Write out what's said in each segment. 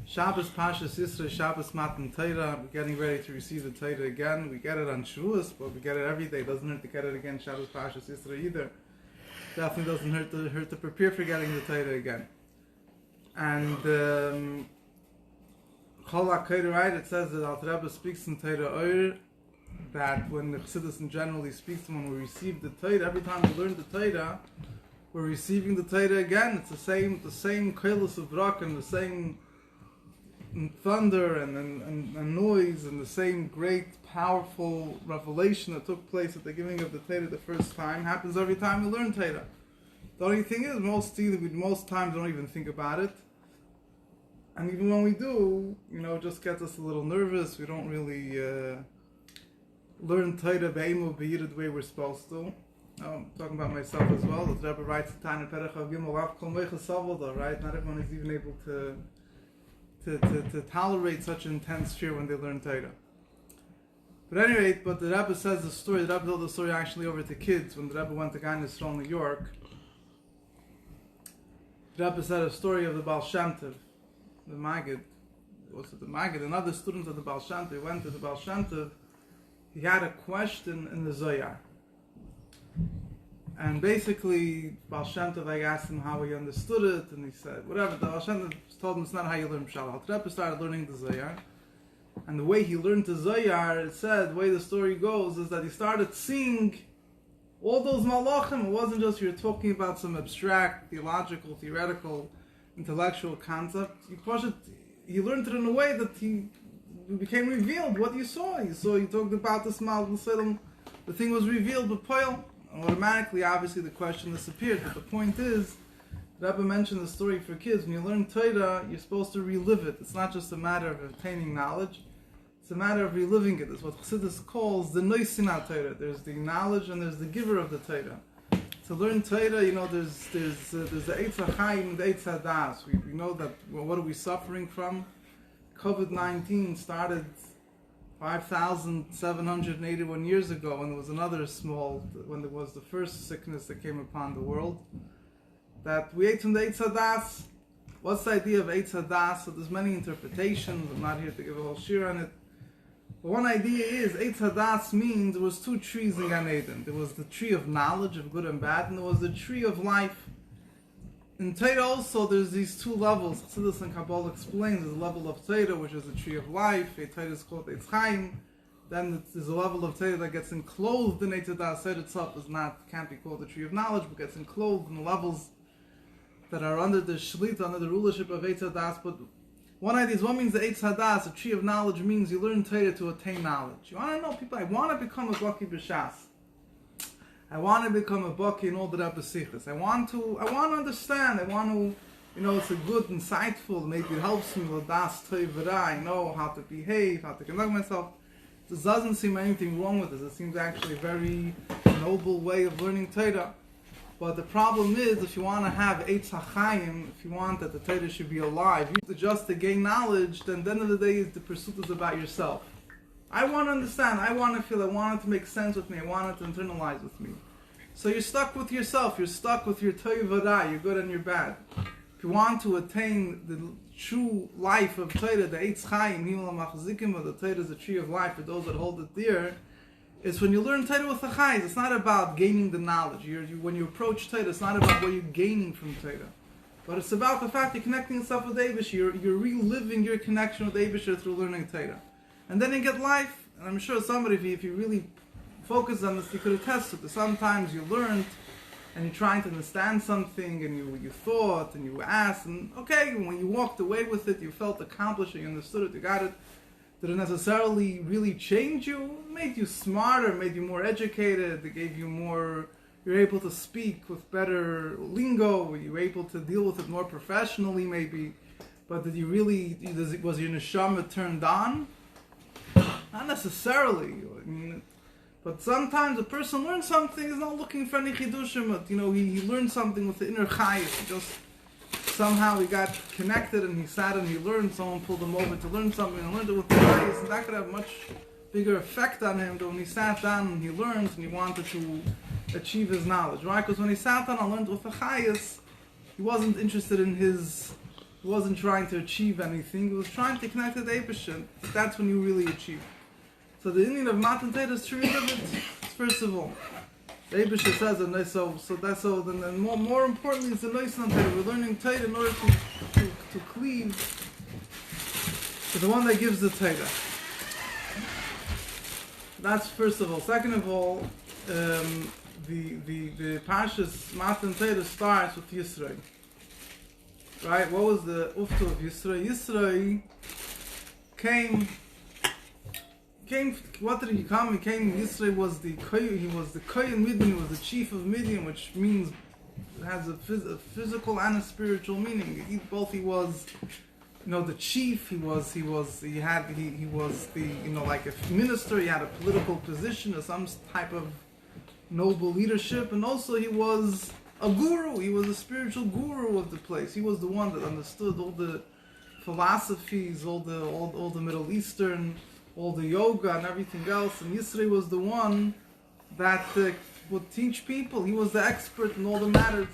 Shabbos Pashas Yisro, Shabbos Matan Torah. We're getting ready to receive the Torah again. We get it on Shavuos, but we get it every day. It doesn't hurt to get it again. Shabbos Pashas Yisro either. Definitely doesn't hurt to prepare for getting the Torah again. And Chol HaKoyre, right? It says that Alter Rebbe speaks in Torah Oyer, that when the Chassidus in general he speaks to when we receive the Torah, every time we learn the Torah, we're receiving the Torah again. It's the same koilus of brak and the same thunder and noise and the same great powerful revelation that took place at the giving of the Torah the first time happens every time we learn Torah. The only thing is, most times don't even think about it, and even when we do, it just gets us a little nervous. We don't really learn Torah the way we're supposed to. I'm talking about myself as well. The Rabbi writes Tanya Perach Gimel Rav Kol Meichel Savalda, right? Not everyone is even able to tolerate such intense fear when they learn Torah. But at any rate, the Rabbi says the story. The Rabbi told the story actually over to kids when the Rabbi went to Yisro, New York. The Rabbi said a story of the Baal Shem Tov, the Maggid. Another student of the Baal Shem Tov. He went to the Baal Shem Tov. He had a question in the Zohar. And basically, Baal Shem Tov, I asked him how he understood it, and he said, whatever. The Baal Shem Tov told him it's not how you learn Pshat. The Rebbe started learning the Zohar, and the way he learned the Zohar, it said, the way the story goes, is that he started seeing all those malachim. It wasn't just you're talking about some abstract, theological, theoretical, intellectual concept. He learned it in a way that he became revealed what you saw. You talked about the Smal and Salem. The thing was revealed with Poil. Automatically, obviously, the question disappeared. But the point is, Rabbi mentioned the story for kids. When you learn Torah, you're supposed to relive it. It's not just a matter of obtaining knowledge. It's a matter of reliving it. It's what Chassidus calls the Noisina Torah. There's the knowledge and there's the giver of the Torah. To learn Torah, there's the Eitz HaChaim and the Eitz HaDas. We know that, what are we suffering from? COVID-19 started 5,781 years ago, when there was when there was the first sickness that came upon the world, that we ate from the Eitz HaDas. What's the idea of Eitz HaDas? So there's many interpretations. I'm not here to give a whole shir on it. But one idea is, Eitz HaDas means there was two trees in Gan Eden. There was the tree of knowledge, of good and bad, and there was the tree of life. In Torah also, there's these two levels. Chassidus and Kabbalah explains there's a level of Torah, which is the tree of life. A Torah is called Eitz Chaim. Then there's a level of Torah that gets enclosed in Eitz HaDas. Torah itself can't be called the tree of knowledge, but gets enclosed in the levels that are under the Shlita, under the rulership of Eitz HaDas. But one idea is, what means the Eitz HaDas? The tree of knowledge means you learn Torah to attain knowledge. You want to know, people, I want to become a Baki B'Shas. I want to become a Baki in all the Rebbe Sichos. I want to understand. I want to, it's a good, insightful, maybe it helps me with das Torah. I know how to behave, how to conduct myself. There doesn't seem anything wrong with this. It seems actually a very noble way of learning Torah. But the problem is, if you want to have Eitz HaChaim, if you want that the Torah should be alive, just to gain knowledge, then at the end of the day, the pursuit is about yourself. I want to understand, I want to feel, I want it to make sense with me, I want it to internalize with me. So you're stuck with yourself, you're stuck with your Torah V'Rai, your good and your bad. If you want to attain the true life of Torah, the Eitz Chaim, Himel HaMachzikim, the Torah is the tree of life for those that hold it dear, it's when you learn Torah with the Chayes. It's not about gaining the knowledge. When you approach Torah, it's not about what you're gaining from Torah. But it's about the fact you're connecting yourself with Eibush. You're reliving your connection with Eibush through learning Torah. And then you get life. And I'm sure somebody, if you really focus on this, you could attest to it. Sometimes you learned, and you're trying to understand something, and you thought, and you asked, and okay, when you walked away with it, you felt accomplished, you understood it, you got it. Did it necessarily really change you? It made you smarter, made you more educated, it gave you more, you're able to speak with better lingo, you were able to deal with it more professionally maybe, but did you really, was your neshama turned on? Not necessarily. But sometimes a person learns something, he's not looking for any chidushim, but he learned something with the inner chayis. Somehow he got connected and he sat and he learned, someone pulled him over to learn something and learned it with the chayis, and that could have much bigger effect on him than when he sat down and he learned and he wanted to achieve his knowledge, right? Because when he sat down and learned with the chayis, he wasn't interested in his He wasn't trying to achieve anything. He was trying to connect to the Eibusher. That's when you really achieve. So the Indian of Matan Torah is true of it. First of all, the Eibusher says, and then more importantly is the Noisan Torah. We're learning Torah in order to cleave to the one that gives the Torah. That's first of all. Second of all, the Parshas Matan Torah starts with Yisro. Right? What was the ufta of Yisro? Yisro came. What did he come? He came. Yisro was the Kohen Midian. He was the chief of Midian, which means it has a physical and a spiritual meaning. He was, the chief. He was the, like a minister. He had a political position or some type of noble leadership, and also he was a guru. He was a spiritual guru of the place. He was the one that understood all the philosophies, all the Middle Eastern, all the yoga and everything else. And Yisro was the one that would teach people. He was the expert in all the matters.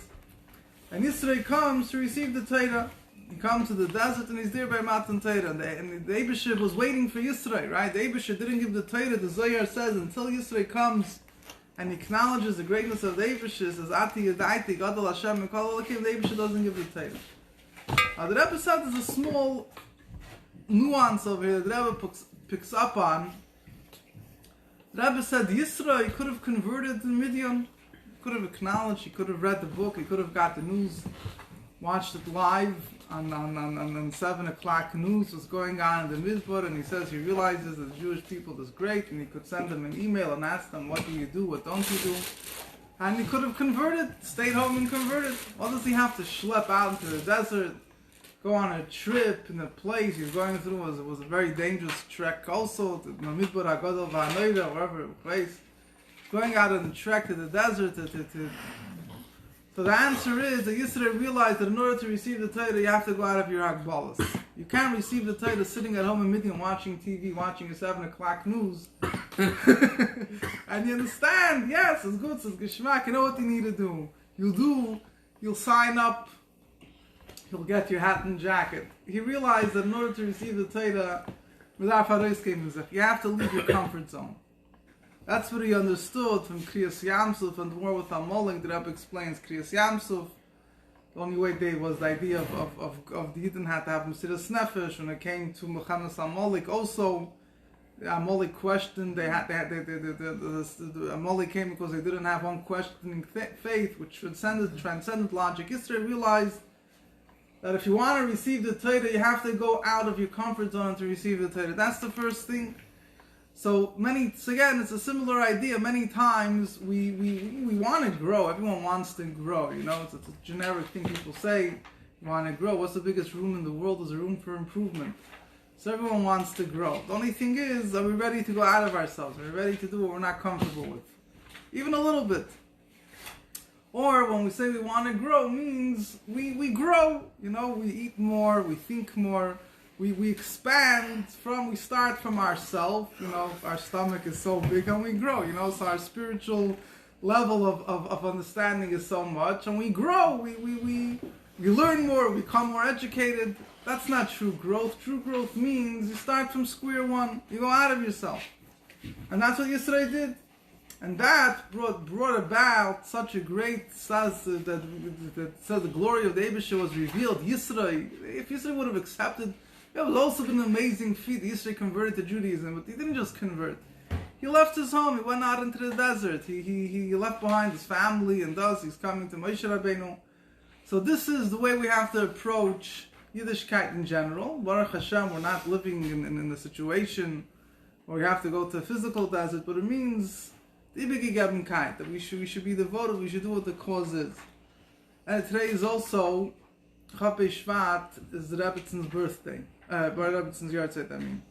And Yisro comes to receive the Torah. He comes to the desert and he's there by Matan Torah. And the Eibusher was waiting for Yisro, right? The Eibusher didn't give the Torah. The Zohar says until Yisro comes and he acknowledges the greatness of the Eibusher, says, Ati Yadaiti, Gadol Hashem, Mikol Elokim, the Eibusher doesn't give the Torah. Now the Rebbe said there's a small nuance over here that the Rebbe picks up on. The Rebbe said Yisro, he could have converted to Midian, he could have acknowledged, he could have read the book, he could have got the news, watched it live on 7 o'clock news was going on in the Mizbor, and he says he realizes that the Jewish people is great, and he could send them an email and ask them, what do you do, what don't you do? And he could have converted, stayed home and converted. Why does he have to schlep out into the desert, go on a trip in a place he's going through? Was a very dangerous trek also, to Mizbor HaGadol V'Hanoida, wherever place. Going out on a trek to the desert So the answer is that Yisro realized that in order to receive the Torah, you have to go out of your Hagbalas. You can't receive the Torah sitting at home in Midian watching TV, watching your 7 o'clock news. And you understand, yes, it's good, it's Geshmak, you know what you need to do. You'll sign up, you'll get your hat and jacket. He realized that in order to receive the Torah, you have to leave your comfort zone. That's what he understood from Kriyas Yamsuf and the war with Amalek. The Rebbe explains Kriyas Yamsuf. The only way there was the idea of the Yidden had to have Mesiras Nefesh. When it came to Mechanas Amalek, also the Amalek questioned. The Amalek came because they didn't have unquestioning faith, which transcended logic. Yisro realized that if you want to receive the Torah, you have to go out of your comfort zone to receive the Torah. That's the first thing. So again, it's a similar idea. Many times we want to grow. Everyone wants to grow. It's a generic thing people say. You want to grow. What's the biggest room in the world? Is a room for improvement. So everyone wants to grow. The only thing is, are we ready to go out of ourselves? Are we ready to do what we're not comfortable with? Even a little bit. Or when we say we want to grow, means we grow. We eat more, we think more. We expand we start from ourselves, our stomach is so big and we grow, so our spiritual level of understanding is so much, and we grow, we learn more, we become more educated. That's not true growth. True growth means you start from square one, you go out of yourself. And that's what Yisro did. And that brought about such a great, says the glory of the Eibusher was revealed. Yisro, if Yisro would have accepted, it was also been an amazing feat. Yisro converted to Judaism, but he didn't just convert. He left his home. He went out into the desert. He left behind his family, and he's coming to Moshe Rabbeinu. So this is the way we have to approach Yiddishkeit in general. Baruch Hashem, we're not living in a situation where we have to go to a physical desert, but it means that we should be devoted. We should do what the cause is. And today is also Chafei Shvat, is the Rebbetzon's birthday. Rebbetzon's Yahrzeit, I mean.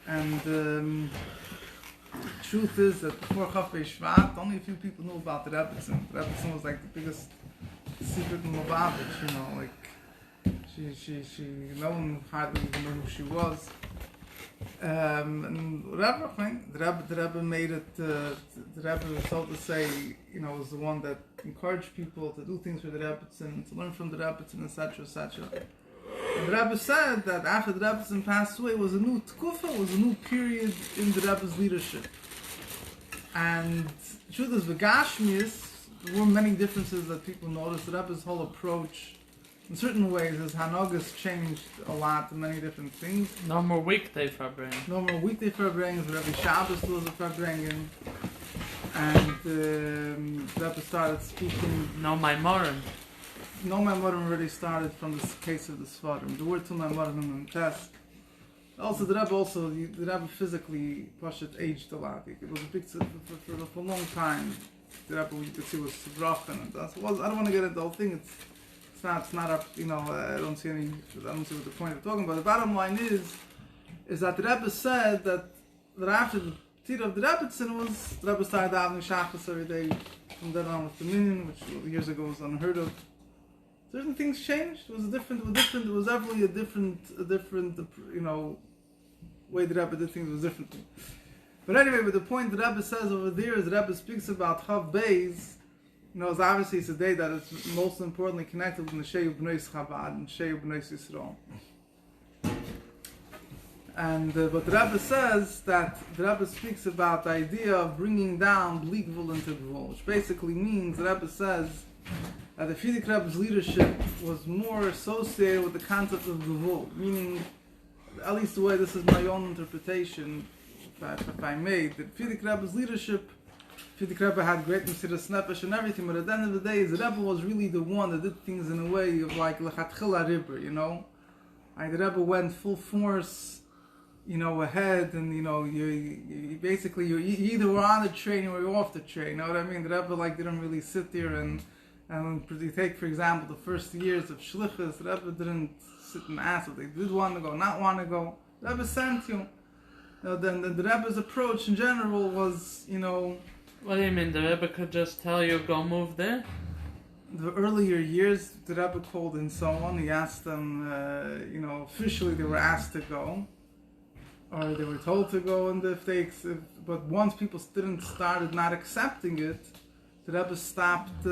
And the truth is that before Chafei Shvat, only a few people knew about the Rebbetzon. The Rebbetzon was like the biggest secret in Lubavitch, she no one hardly even knew who she was. And the Rebbe made it, the Rebbe, so to say, was the one that encourage people to do things for the Rebbetzin, to learn from the Rebbetzin, etc., etc. And the Rebbe said that after the Rebbetzin passed away, it was a new tkufa, it was a new period in the Rebbe's leadership. And truth is, v'gashmius, there were many differences that people noticed. The Rebbe's whole approach, in certain ways, his hanagas changed a lot in many different things. No more weekday verbringen. No more weekday verbringen, the Rebbe Shabbos was a verbringen. And the Rebbe started speaking. No, my Morim. No, my Morim already started from the case of the Svarim. The word to my Morim and test. Also, the Rebbe physically, Pashat, aged a lot. It was a big, for a long time. The Rebbe, you could see, was broken, and that's. Well, I don't want to get into the whole thing. It's not up. You know, I don't see what the point of talking about. The bottom line is that the Rebbe said that after the Tira of the Rebbetzin was, the Rebbe started davening Shabbos every day from then on with the minyan, which years ago was unheard of. Certain things changed. It was different. It was definitely a different, you know, way the Rebbe did things was differently. But anyway, but the point the Rebbe says over there is the Rebbe speaks about Chav Beis. You know, obviously it's a day that is most importantly connected with Neshei B'nais Chabad and Neshei B'nais Yisro. And but the Rebbe says that the Rebbe speaks about the idea of bringing down Bli Gvul into Gvul, which basically means the Rebbe says that the Frierdiker Rebbe's leadership was more associated with the concept of Gvul, meaning, at least the way this is my own interpretation, if I may, that Frierdiker Rebbe's leadership, Frierdiker Rebbe had great Mesiras Nefesh and everything, but at the end of the day, the Rebbe was really the one that did things in a way of like Lechatchila Ribber, you know? Like the Rebbe went full force, you know, ahead, and you know, you basically you either were on the train or you're off the train. You know what I mean? The Rebbe like didn't really sit there and you take, for example, the first years of Shlichus, the Rebbe didn't sit and ask if they did want to go, not want to go. The Rebbe sent you. You know, then the Rebbe's approach in general was, you know. What do you mean? The Rebbe could just tell you go move there? The earlier years, the Rebbe called in someone. He asked them, you know, officially they were asked to go. Or they were told to go, and but once people started not accepting it, the Rebbe stopped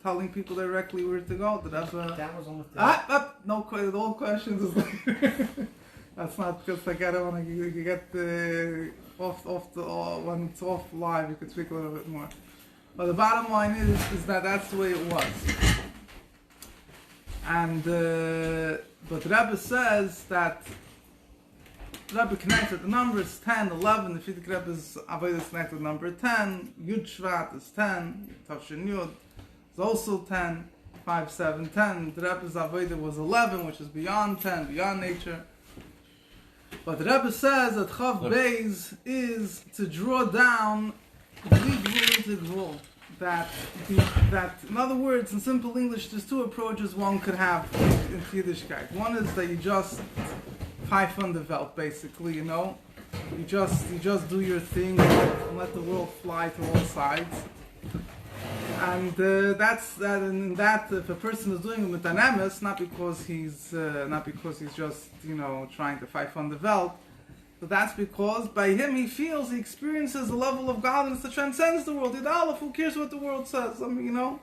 telling people directly where to go. The Rebbe, that was on the all questions is like that's not because I don't want to get off when it's off live. You could speak a little bit more, but the bottom line is that that's the way it was. And but the Rebbe says that. The Rebbe connected the numbers 10, 11. The Frierdiker Rebbe's Avodah is connected to number 10. Yud Shvat is 10. Tavshin Yud is also 10. 5, 7, 10. The Rebbe's Avodah was 11, which is beyond 10, beyond nature. But the Rebbe says that Chav Beis is to draw down Bli Gvul into Gvul. That, in other words, in simple English, there's two approaches one could have in Yiddishkeit. One is that you just pfeif on the Welt, basically, you know. You just do your thing and let the world fly to all sides. And that's that. And that, if a person is doing it with an emes, not because he's just, you know, trying to pfeif on the Welt, but that's because by him he feels, he experiences a level of godliness that transcends the world. Who cares what the world says? I mean, you know.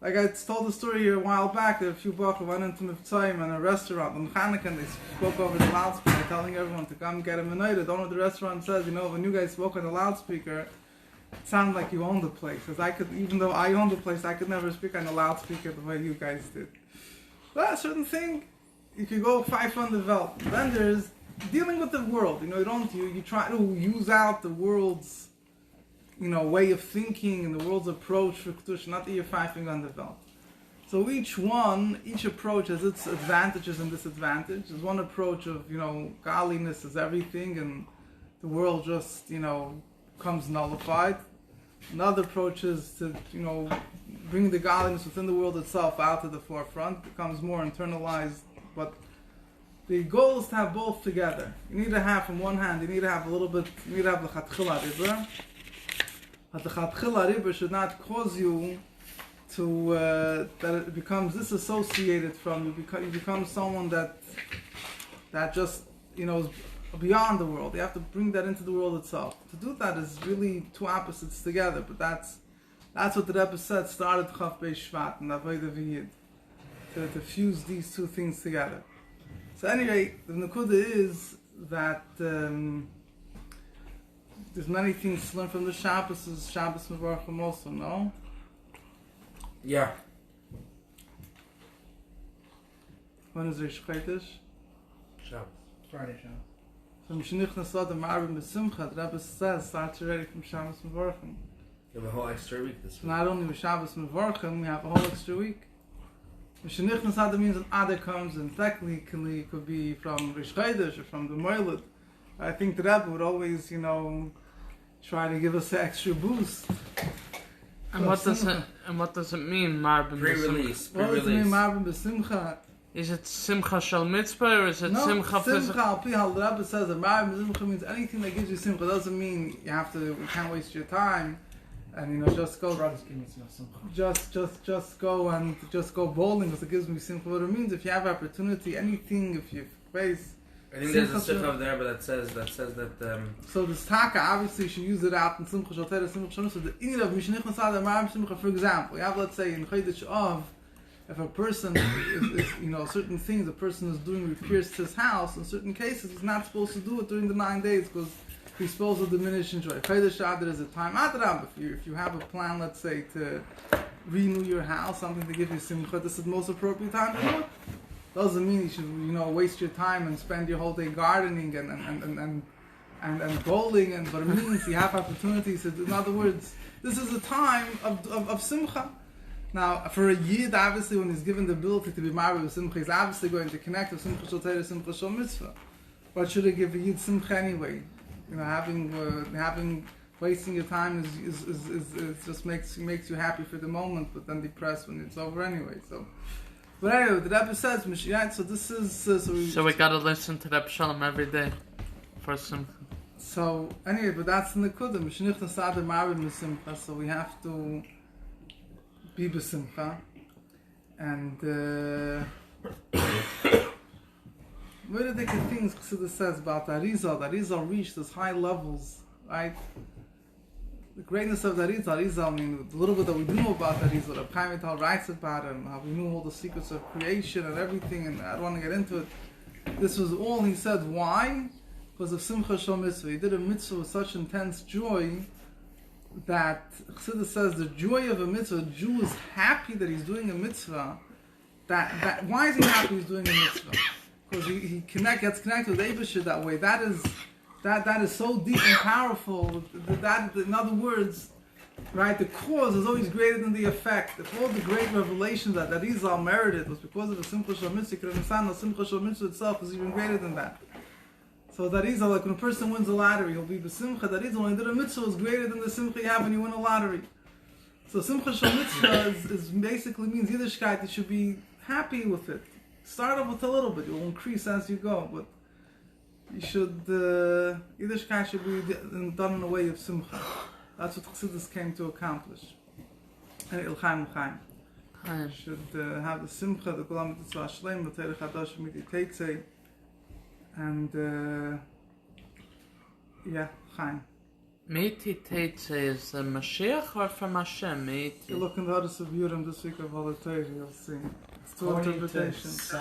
Like I told the story here a while back that a few bachur went into Mivtzayim in a restaurant on Chanukah and they spoke over the loudspeaker telling everyone to come get a menorah. Don't know what the restaurant says, you know, when you guys spoke on the loudspeaker, it sounded like you owned the place. Because even though I owned the place, I could never speak on the loudspeaker the way you guys did. But a certain thing, if you go 500 Welt, then there's dealing with the world. You know, you try to use out the world's, you know, way of thinking and the world's approach for Kedusha, not that you're pfeifing on the Welt. So each approach has its advantages and disadvantages. There's one approach of, you know, godliness is everything and the world just, you know, comes nullified. Another approach is to, you know, bring the godliness within the world itself out to the forefront, becomes more internalized, but the goal is to have both together. You need to have, from one hand, you need to have the Chatchila Ribber. But the Chatchila Ribber should not cause you to, that it becomes disassociated from you. You become someone that just, you know, is beyond the world. You have to bring that into the world itself. To do that is really two opposites together, but that's That's what the Rebbe said, started Chaf Beis Shvat and Avodah V'Yid. To fuse these two things together. So anyway, the Nakuda is that there's many things to learn from the Shabbos. Is Shabbos Mevarchim also, no? Yeah. When is Rish Chodesh? Shabbos. Friday Shabbos. So Mishnich Nasad and Ma'arvim B'Simcha, the Rebbe says, starts already from Shabbos Mevarchim. You have a whole extra week this week. Not only with Shabbos Mevarchim, we have a whole extra week. Mishnich Nasad means an Adar comes, and technically it could be from Rish Chodesh or from the Moiled. I think the Rebbe would always, try to give us an extra boost. And what does it mean, Marbin Pre-release. What does it mean, Marbin B'Simcha? Is it Simcha Shal Mitzvah or is it Simcha Simcha al Pi Hal Rebbe says that Marbin B'Simcha means anything that gives you Simcha. Doesn't mean you can't waste your time and just go. Just go and just go bowling because it gives me Simcha. What it means, if you have opportunity, anything, if you face. I think there's a sikh of there, but that says that. So this taka obviously should use it out in Simcha Shal Teres, Simcha Shal. So the inyan of Mishnich Nasad and Marbin Simcha, for example, you have, let's say, in Chodesh Av, if a person is certain things, a person is doing repairs to his house, in certain cases he's not supposed to do it during the 9 days because he's supposed to diminish in joy. Chodesh Adar is a time. Adrab, if you have a plan, let's say, to renew your house, something to give you Simcha, this is the most appropriate time to do it. Doesn't mean you should, waste your time and spend your whole day gardening and bowling, but it means you have opportunities. In other words, this is a time of Simcha. Now, for a Yid, obviously, when he's given the ability to be married with Simcha, he's obviously going to connect with Simcha Shal Teres, Simcha Shal Mitzvah. What should it give a Yid Simcha anyway? Wasting your time is just makes you happy for the moment, but then depressed when it's over anyway. So. But anyway, the Rebbe says, so this is... So we gotta listen to Reb Shalom every day for Simcha. So, anyway, but that's in the Kudah. Mishnich Nasad and Marbin B'Simcha, so we have to be B'Simcha. And... What are the things Chassidus says about Arizal? Arizal reached those high levels, right? The greatness of the Arizal, I mean, the little bit that we do know about Arizal, Reb Chaim Vital writes about him, how we knew all the secrets of creation and everything, and I don't want to get into it. This was all he said. Why? Because of Simcha Shal Mitzvah. He did a mitzvah with such intense joy that Chassidus says the joy of a mitzvah, a Jew is happy that he's doing a mitzvah. Why is he happy he's doing a mitzvah? Because he gets connected with Eibusher that way. That is so deep and powerful. That, in other words, right, the cause is always greater than the effect. If all the great revelations that Arizal merited was because of the Simcha Shal Mitzvah, you could understand the Simcha Shal Mitzvah itself is even greater than that. So that Arizal, like when a person wins a lottery, he'll be B'Simcha. That Arizal, when he did a mitzvah, is greater than the Simcha you have when you win a lottery. So Simcha Shal Mitzvah is basically means Yiddishkeit. You should be happy with it. Start off with a little bit. It will increase as you go, but you should, Yiddishkeit should be done in a way of Simcha. That's what Chassidus came to accomplish. And Ilchaim should have the Simcha, the Golam Mitzvah Shalom, the Terech Hadash Midi Teitzei, and Chaim. Meiti Teitzei is the Mashiach or from Hashem? You look in the Hadith of Yurim this week of Volatility, you'll see. It's two interpretations.